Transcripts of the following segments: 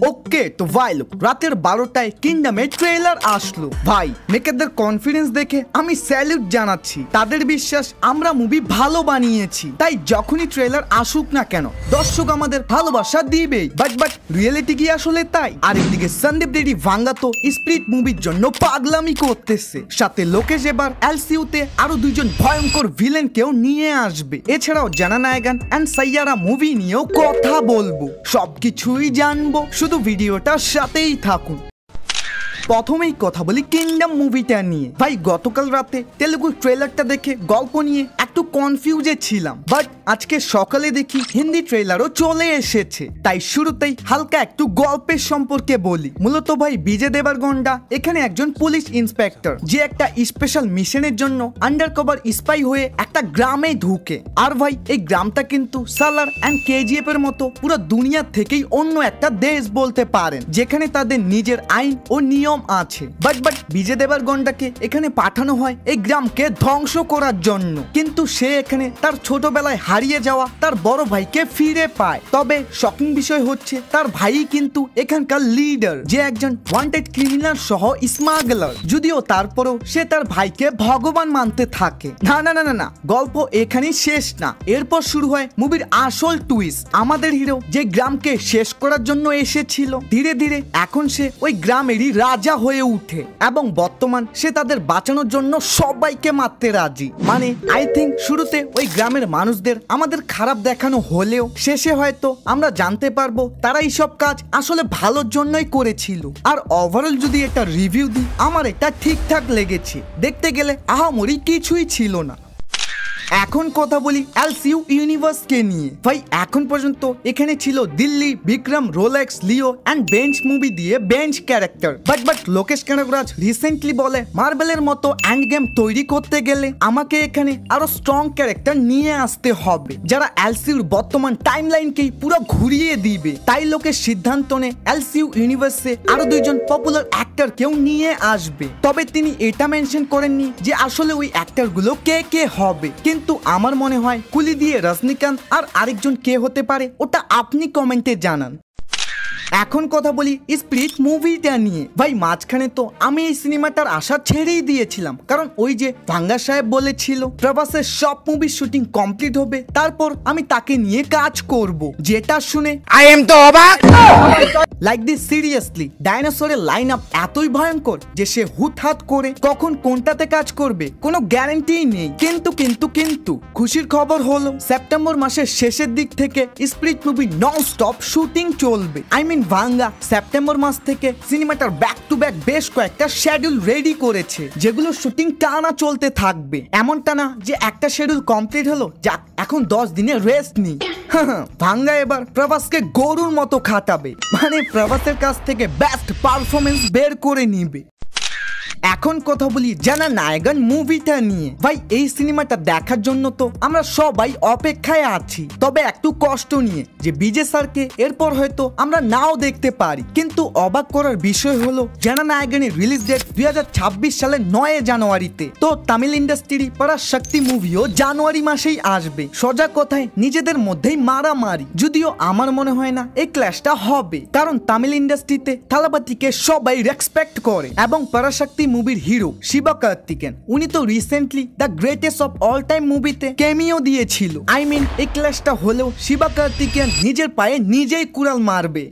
ওকে তো ভাই লোক রাতের 12টায় কিংডমের ট্রেলার আসলো। ভাই মেকারদের কনফিডেন্স দেখে আমি স্যালুট জানাচ্ছি। তাদের বিশ্বাস আমরা মুভি ভালো বানিয়েছি, তাই যখনই ট্রেলার আসুক না কেন দর্শক আমাদের ভালোবাসা দিবেই। বাট রিয়েলিটি কি আসলে তাই? আরেকদিকে সন্দীপ রেড্ডি ভাঙ্গা তো স্পিরিট মুভির জন্য পাগলামি করতেছে, সাথে লোকেশ এবার এলসিইউতে আরো দুইজন ভয়ঙ্কর ভিলেন কেও নিয়ে আসবে। এছাড়াও জানা নায়গান এন্ড সাইয়ারা মুভি নিয়েও কথা বলবো। সবকিছুই জানবো, শুধু ভিডিওটার সাথেই থাকুন। প্রথমেই কথা বলি কিংডম মুভিটা নিয়ে। ভাই গতকাল রাতে তেলুগু ট্রেলারটা দেখে গল্প নিয়ে একটু কনফিউজে ছিলাম, বাট আজকে সকালে দেখি হিন্দি ট্রেলারও চলে এসেছে। তাই শুরুতেই হালকা একটু গল্পের সম্পর্কে বলি। মূলত ভাই বিজয় দেবরকোন্ডা এখানে একজন পুলিশ ইন্সপেক্টর, যে একটা স্পেশাল মিশনের জন্য আন্ডার কভার স্পাই হয়ে একটা গ্রামে ঢুকে। আর ভাই এই গ্রামটা কিন্তু সালার এন্ড কেজিএফ এর মতো পুরো দুনিয়া থেকেই অন্য একটা দেশ বলতে পারেন, যেখানে তাদের নিজের আইন ও নিয়ম আছে। বাট বিজয় দেবরকোন্ডাকে এখানে পাঠানো হয় এই গ্রামকে ধ্বংস করার জন্য, কিন্তু সে এখানে তার ছোটবেলায় হারিয়ে যাওয়া তার বড় ভাইকে ফিরে পায়। তবে শকিং বিষয় হচ্ছে তার ভাই কিন্তু এখানকার লিডার, যে একজন ওয়ান্টেড ক্রিমিনাল সহ স্মাগলার। যদিও তারপরেও সে তার ভাইকে ভগবান মানতে থাকে। না গল্প এখানেই শেষ না, এরপর শুরু হয় মুভির আসল টুইস্ট। আমাদের হিরো যে গ্রামকে শেষ করার জন্য এসেছিল, ধীরে ধীরে এখন সে ওই গ্রামেরই রাজা হয়ে উঠে এবং বর্তমান সে তাদের বাঁচানোর জন্য সবাইকে মারতে রাজি। মানে আই থিঙ্ক শুরুতে ওই গ্রামের মানুষদের আমাদের খারাপ দেখানো হলেও শেষে হয়তো আমরা জানতে পারবো তারা এইসব কাজ আসলে ভালোর জন্যই করেছিল। আর ওভারঅল যদি এটা রিভিউ দিই, আমার এটা ঠিকঠাক লেগেছে। দেখতে গেলে আহামরি কিছুই ছিল না। এখন কথা বলি এলসিইউ ইউনিভার্সকে নিয়ে। ভাই এখন পর্যন্ত এখানে ছিল Dilli, Vikram, Rolex, Leo and Benz movie দিয়ে Benz character. But Lokesh Kanagaraj recently বলে মার্বেলের মতো এন্ড গেম তৈরি করতে গেলে আমাকে এখানে আরো স্ট্রং ক্যারেক্টার নিয়ে আসতে হবে, যারা এলসিইউর বর্তমান টাইমলাইনকেই পুরো ঘুরিয়ে দিবে। তাই লোকের সিদ্ধান্ত নেয় এলসিইউ ইউনিভার্সে আরো দুইজন পপুলার অ্যাক্টর কেউ নিয়ে আসবে। তবে তিনি এটা মেনশন করেননি যে আসলে ওই অ্যাক্টর গুলো কে হবে, কিন্তু আমার মনে হয় কুলি দিয়ে রজনীকান্ত আর আরেকজন কে হতে পারে ওটা আপনি কমেন্টে জানান। এখন কথা বলি স্পিরিট মুভিটা নিয়ে। ভাই মাঝখানে তো আমি এই সিনেমাটার আশা ছেড়েই দিয়েছিলাম, কারণ ওই যে ভাঙ্গা সাহেব বলেছিল প্রভাসের সব মুভির শুটিং কমপ্লিট হবে, তারপর আমি তাকে নিয়ে কাজ করব। যেটা শুনে আই এম তো অবাক। লাইক দিস সিরিয়াসলি ডাইনোসরের লাইন আপ এতই ভয়ঙ্কর যে সে হুটহাট করে কখন কোনটাতে কাজ করবে কোনো গ্যারান্টি নেই। কিন্তু খুশির খবর হলো সেপ্টেম্বর মাসের শেষের দিক থেকে spirit movie non stop shooting চলবে। আই মিন ভাঙ্গা সেপ্টেম্বর মাস থেকে সিনেমাটার ব্যাক টু ব্যাক বেশ কয়েকটা শিডিউল রেডি করেছে, যেগুলো শুটিং টানা চলতে থাকবে। এমনটা না যে একটা শিডিউল কমপ্লিট হলো যাক এখন 10 দিনের রেস্ট নেই। ভাঙ্গা এবার প্রভাসকে গরুর মতো খাটাবে, মানে প্রভাসের কাছ থেকে বেস্ট পারফরমেন্স বের করে নিবে। এখন কথা বলি জানা নায়গান মুভিটা নিয়ে। ভাই এই সিনেমাটা দেখার জন্য তো আমরা সবাই অপেক্ষায় আছি, তবে একটু কষ্ট নিয়ে যে বিজয় স্যারকে এরপর হয়তো আমরা নাও দেখতে পারি। কিন্তু অবাক করার বিষয় হলো জানা নায়গানের রিলিজ ডেট 2026 সালের 9 জানুয়ারিতে। তো তামিল ইন্ডাস্ট্রি পরাশক্তি মুভিও জানুয়ারি মাসেই আসবে। সোজা কথায় নিজেদের মধ্যেই মারামারি। যদিও আমার মনে হয় না এই ক্ল্যাশটা হবে, কারণ তামিল ইন্ডাস্ট্রিতে থালাপাতিকে সবাই রেসপেক্ট করে এবং পরাশক্তি মুভির হিরো শিবকার্তিকেন উনি তো recently the greatest of all time মুভিতে ক্যামিও দিয়েছিল। আই মিন এই ক্ল্যাশটা হলেও শিবকার্তিকেন নিজের পায়ে নিজেই কুড়াল মারবে।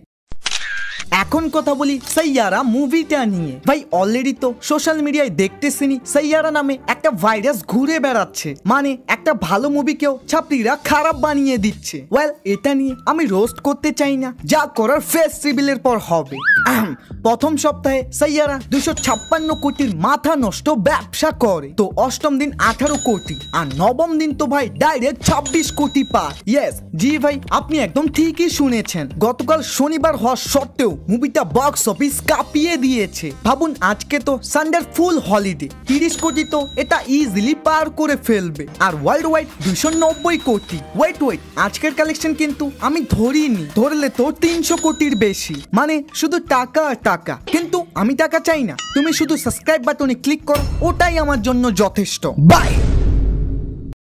এখন কথা বলি সাইয়ারা মুভিটা নিয়ে। ভাই অলরেডি তো সোশ্যাল মিডিয়ায় দেখতেছিনি সাইয়ারা নামে একটা ভাইরাস ঘুরে বেড়াচ্ছে, মানে একটা ভালো মুভিকেও ছাত্রীরা খারাপ বানিয়ে দিচ্ছে। ওয়েল এটা নিয়ে আমি রোস্ট করতে চাই না, যা করার ফেস রিভিলের পর হবে। প্রথম সপ্তাহে সাইয়ারা 256 কোটির মাথা নষ্ট ব্যবসা করে, তো অষ্টম দিন 18 কোটি, আর নবম দিন তো ভাই ডাইরেক্ট 26 কোটি পার। ইয়েস জি ভাই আপনি একদম ঠিকই শুনেছেন, গতকাল শনিবার হওয়া সত্ত্বেও মুভিটা বক্স অফিস কাঁপিয়ে দিয়েছে। ভাবুন আজকে তো সানডের ফুল হলিডে, 30 কোটি তো এটা ইজিলি পার করে ফেলবে। আর ওয়ার্ল্ড ওয়াইড 290 কোটি। ওয়েট আজকের কালেকশন কিন্তু আমি ধরিনি, ধরলে তো 300 কোটির বেশি। মানে শুধু টাকা আর টাকা, কিন্তু আমি টাকা চাই না, তুমি শুধু সাবস্ক্রাইব বাটনে ক্লিক করো, ওটাই আমার জন্য যথেষ্ট। বাই।